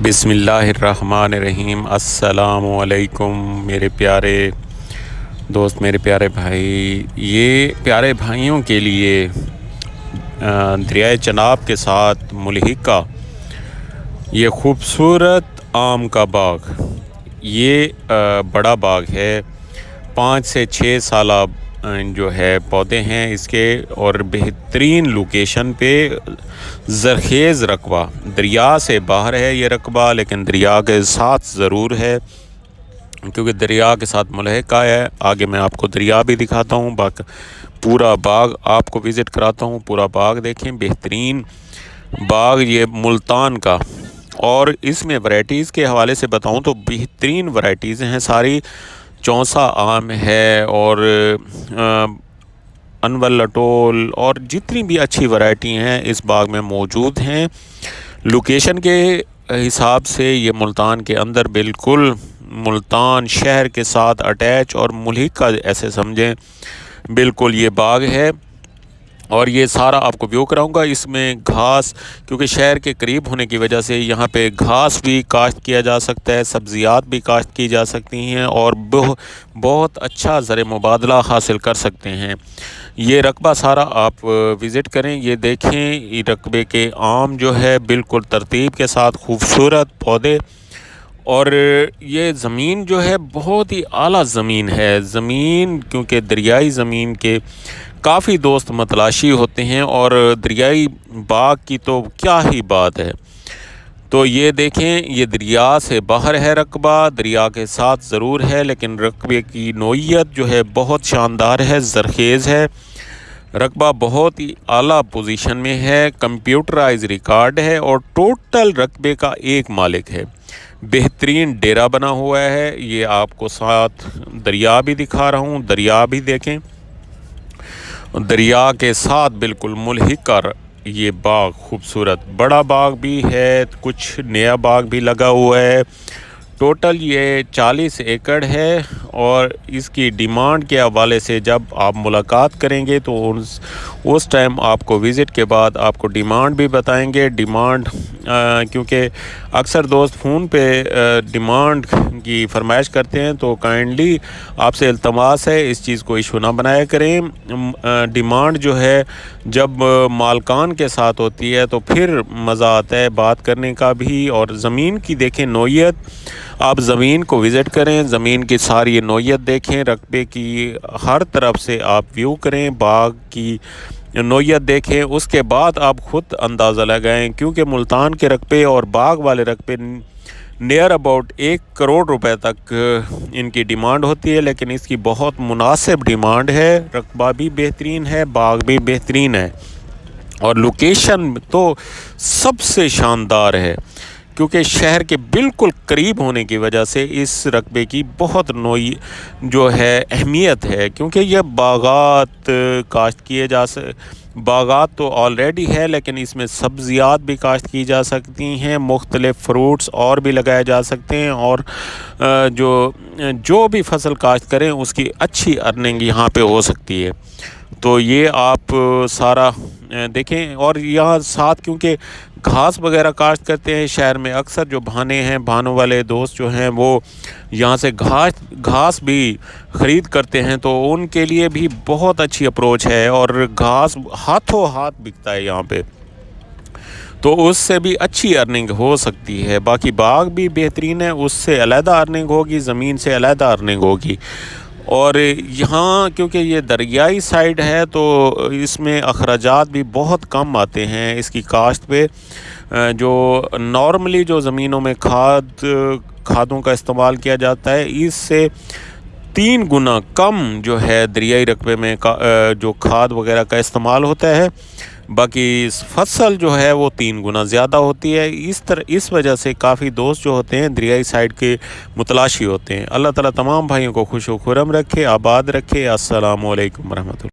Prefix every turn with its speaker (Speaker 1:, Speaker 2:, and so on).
Speaker 1: بسم اللہ الرحمن الرحیم۔ السلام علیکم میرے پیارے دوست، میرے پیارے بھائی۔ یہ پیارے بھائیوں کے لیے دریائے چناب کے ساتھ ملحقہ یہ خوبصورت آم کا باغ، یہ بڑا باغ ہے۔ 5 سے 6 سالہ جو ہے پودے ہیں اس کے، اور بہترین لوکیشن پہ زرخیز رقبہ، دریا سے باہر ہے یہ رقبہ، لیکن دریا کے ساتھ ضرور ہے کیونکہ دریا کے ساتھ ملحقہ ہے۔ آگے میں آپ کو دریا بھی دکھاتا ہوں، پورا باغ آپ کو وزٹ کراتا ہوں۔ پورا باغ دیکھیں، بہترین باغ یہ ملتان کا، اور اس میں ورائٹیز کے حوالے سے بتاؤں تو بہترین ورائٹیز ہیں ساری۔ چونسا آم ہے، اور انول لٹول، اور جتنی بھی اچھی ورائٹی ہیں اس باغ میں موجود ہیں۔ لوکیشن کے حساب سے یہ ملتان کے اندر، بالکل ملتان شہر کے ساتھ اٹیچ اور ملحقہ ایسے سمجھیں، بالکل یہ باغ ہے۔ اور یہ سارا آپ کو ویو کراؤں گا۔ اس میں گھاس، کیونکہ شہر کے قریب ہونے کی وجہ سے یہاں پہ گھاس بھی کاشت کیا جا سکتا ہے، سبزیات بھی کاشت کی جا سکتی ہیں، اور بہت اچھا زر مبادلہ حاصل کر سکتے ہیں۔ یہ رقبہ سارا آپ وزٹ کریں، یہ دیکھیں یہ رقبے کے آم جو ہے بالکل ترتیب کے ساتھ، خوبصورت پودے۔ اور یہ زمین جو ہے بہت ہی اعلیٰ زمین ہے، زمین کیونکہ دریائی زمین کے کافی دوست متلاشی ہوتے ہیں، اور دریائی باغ کی تو کیا ہی بات ہے۔ تو یہ دیکھیں، یہ دریا سے باہر ہے رقبہ، دریا کے ساتھ ضرور ہے، لیکن رقبے کی نوعیت جو ہے بہت شاندار ہے، زرخیز ہے۔ رقبہ بہت ہی اعلیٰ پوزیشن میں ہے، کمپیوٹرائز ریکارڈ ہے، اور ٹوٹل رقبے کا ایک مالک ہے۔ بہترین ڈیرا بنا ہوا ہے۔ یہ آپ کو ساتھ دریا بھی دکھا رہا ہوں، دریا بھی دیکھیں، دریا کے ساتھ بالکل ملحقہ یہ باغ خوبصورت بڑا باغ بھی ہے، کچھ نیا باغ بھی لگا ہوا ہے۔ ٹوٹل یہ 40 ایکڑ ہے، اور اس کی ڈیمانڈ کے حوالے سے جب آپ ملاقات کریں گے تو اس ٹائم آپ کو وزٹ کے بعد آپ کو ڈیمانڈ بھی بتائیں گے۔ ڈیمانڈ کیونکہ اکثر دوست فون پہ ڈیمانڈ کی فرمائش کرتے ہیں، تو کائنڈلی آپ سے التماس ہے اس چیز کو ایشو نہ بنایا کریں۔ ڈیمانڈ جو ہے جب مالکان کے ساتھ ہوتی ہے تو پھر مزہ آتا ہے بات کرنے کا بھی۔ اور زمین کی دیکھیں نوعیت، آپ زمین کو وزٹ کریں، زمین کی ساری نوعیت دیکھیں، رقبے کی ہر طرف سے آپ ویو کریں، باغ کی نوعیت دیکھیں، اس کے بعد آپ خود اندازہ لگائیں، کیونکہ ملتان کے رقبے اور باغ والے رقبے نیئر اباؤٹ 1 کروڑ روپے تک ان کی ڈیمانڈ ہوتی ہے، لیکن اس کی بہت مناسب ڈیمانڈ ہے۔ رقبہ بھی بہترین ہے، باغ بھی بہترین ہے، اور لوکیشن تو سب سے شاندار ہے، کیونکہ شہر کے بالکل قریب ہونے کی وجہ سے اس رقبے کی بہت نوعی جو ہے اہمیت ہے، کیونکہ یہ باغات کاشت کیے باغات تو آلریڈی ہے، لیکن اس میں سبزیات بھی کاشت کی جا سکتی ہیں، مختلف فروٹس اور بھی لگائے جا سکتے ہیں، اور جو بھی فصل کاشت کریں اس کی اچھی ارننگ یہاں پہ ہو سکتی ہے۔ تو یہ آپ سارا دیکھیں، اور یہاں ساتھ کیونکہ گھاس وغیرہ کاشت کرتے ہیں شہر میں، اکثر جو بھانے ہیں، بھانوں والے دوست جو ہیں وہ یہاں سے گھاس بھی خرید کرتے ہیں، تو ان کے لیے بھی بہت اچھی اپروچ ہے، اور گھاس ہاتھوں ہاتھ بکتا ہے یہاں پہ، تو اس سے بھی اچھی ارننگ ہو سکتی ہے۔ باقی باغ بھی بہترین ہے، اس سے علیحدہ ارننگ ہوگی، زمین سے علیحدہ ارننگ ہوگی۔ اور یہاں کیونکہ یہ دریائی سائڈ ہے تو اس میں اخراجات بھی بہت کم آتے ہیں اس کی کاشت پہ۔ جو نارملی جو زمینوں میں کھادوں کا استعمال کیا جاتا ہے، اس سے 3 گنا کم جو ہے دریائی رقبے میں جو کھاد وغیرہ کا استعمال ہوتا ہے، باقی فصل جو ہے وہ 3 گنا زیادہ ہوتی ہے۔ اس وجہ سے کافی دوست جو ہوتے ہیں دریائی سائڈ کے متلاشی ہوتے ہیں۔ اللہ تعالیٰ تمام بھائیوں کو خوش و خرم رکھے، آباد رکھے۔ السلام علیکم ورحمۃ اللہ۔